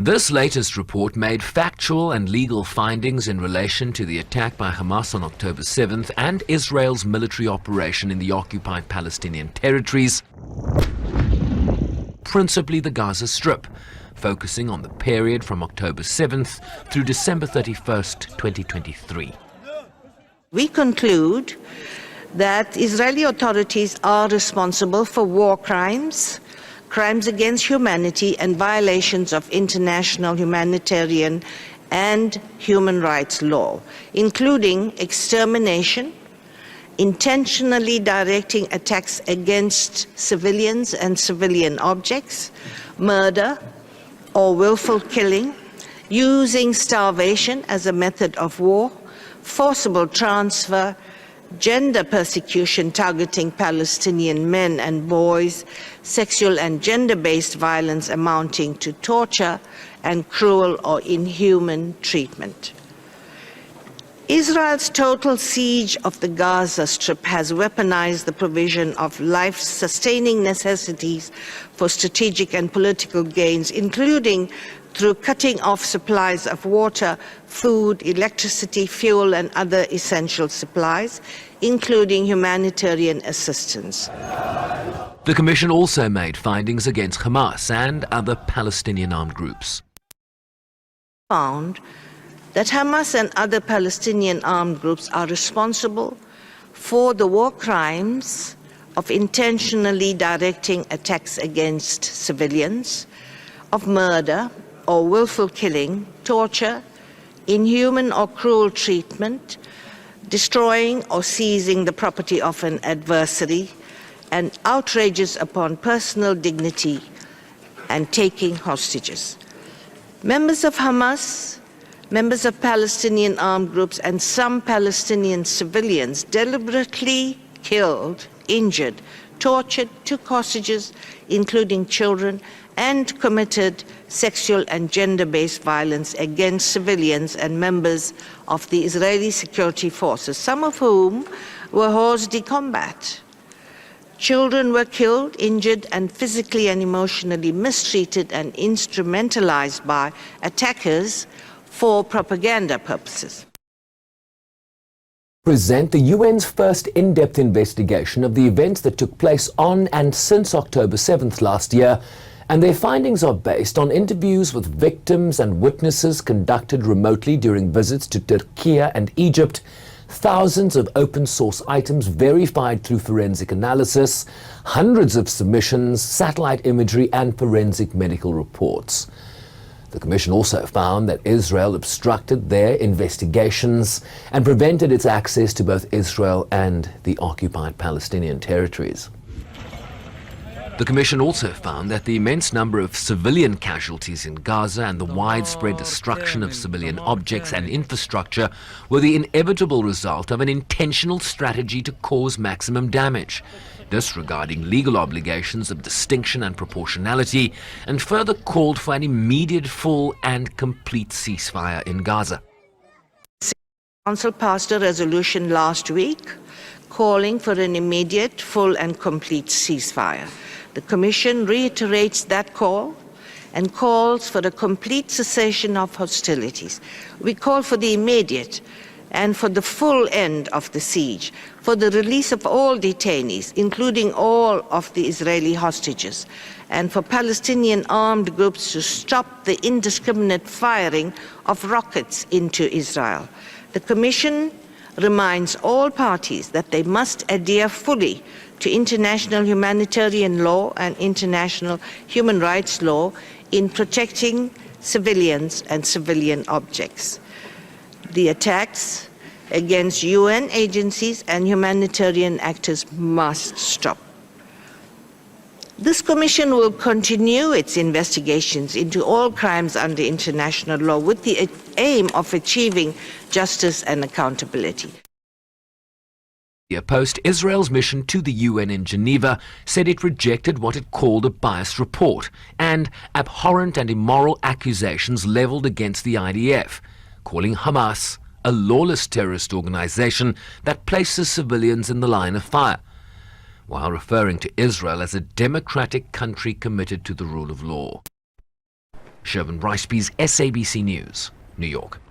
This latest report made factual and legal findings in relation to the attack by Hamas on October 7th and Israel's military operation in the occupied Palestinian territories, principally the Gaza Strip, focusing on the period from October 7th through December 31st, 2023. We conclude that Israeli authorities are responsible for war crimes, crimes against humanity and violations of international humanitarian and human rights law, including extermination, intentionally directing attacks against civilians and civilian objects, murder or willful killing, using starvation as a method of war, forcible transfer, gender persecution targeting Palestinian men and boys, sexual and gender-based violence amounting to torture, and cruel or inhuman treatment. Israel's total siege of the Gaza Strip has weaponized the provision of life-sustaining necessities for strategic and political gains, including through cutting off supplies of water, food, electricity, fuel, and other essential supplies, including humanitarian assistance. The Commission also made findings against Hamas and other Palestinian armed groups. Found that Hamas and other Palestinian armed groups are responsible for the war crimes of intentionally directing attacks against civilians, of murder or willful killing, torture, inhuman or cruel treatment, destroying or seizing the property of an adversary, and outrages upon personal dignity, and taking hostages. Members of Hamas, members of Palestinian armed groups, and some Palestinian civilians deliberately killed, injured, tortured, took hostages, including children, and committed sexual and gender-based violence against civilians and members of the Israeli security forces, some of whom were hors de combat. Children were killed, injured, and physically and emotionally mistreated and instrumentalized by attackers for propaganda purposes. Present the UN's first in-depth investigation of the events that took place on and since October 7th last year, and their findings are based on interviews with victims and witnesses conducted remotely during visits to Turkey and Egypt, thousands of open-source items verified through forensic analysis, hundreds of submissions, satellite imagery, and forensic medical reports. The Commission also found that Israel obstructed their investigations and prevented its access to both Israel and the occupied Palestinian territories. The Commission also found that the immense number of civilian casualties in Gaza and the widespread destruction of civilian objects and infrastructure were the inevitable result of an intentional strategy to cause maximum damage, disregarding legal obligations of distinction and proportionality, and further called for an immediate, full and complete ceasefire in Gaza. The Council passed a resolution last week calling for an immediate, full and complete ceasefire. The Commission reiterates that call and calls for a complete cessation of hostilities. We call for the immediate and for the full end of the siege, for the release of all detainees, including all of the Israeli hostages, and for Palestinian armed groups to stop the indiscriminate firing of rockets into Israel. The Commission reminds all parties that they must adhere fully to international humanitarian law and international human rights law in protecting civilians and civilian objects. The attacks against UN agencies and humanitarian actors must stop. This Commission will continue its investigations into all crimes under international law with the aim of achieving justice and accountability. Post Israel's mission to the UN in Geneva said it rejected what it called a biased report and abhorrent and immoral accusations leveled against the IDF, calling Hamas a lawless terrorist organization that places civilians in the line of fire, while referring to Israel as a democratic country committed to the rule of law. Sherwin Ricebees, SABC News, New York.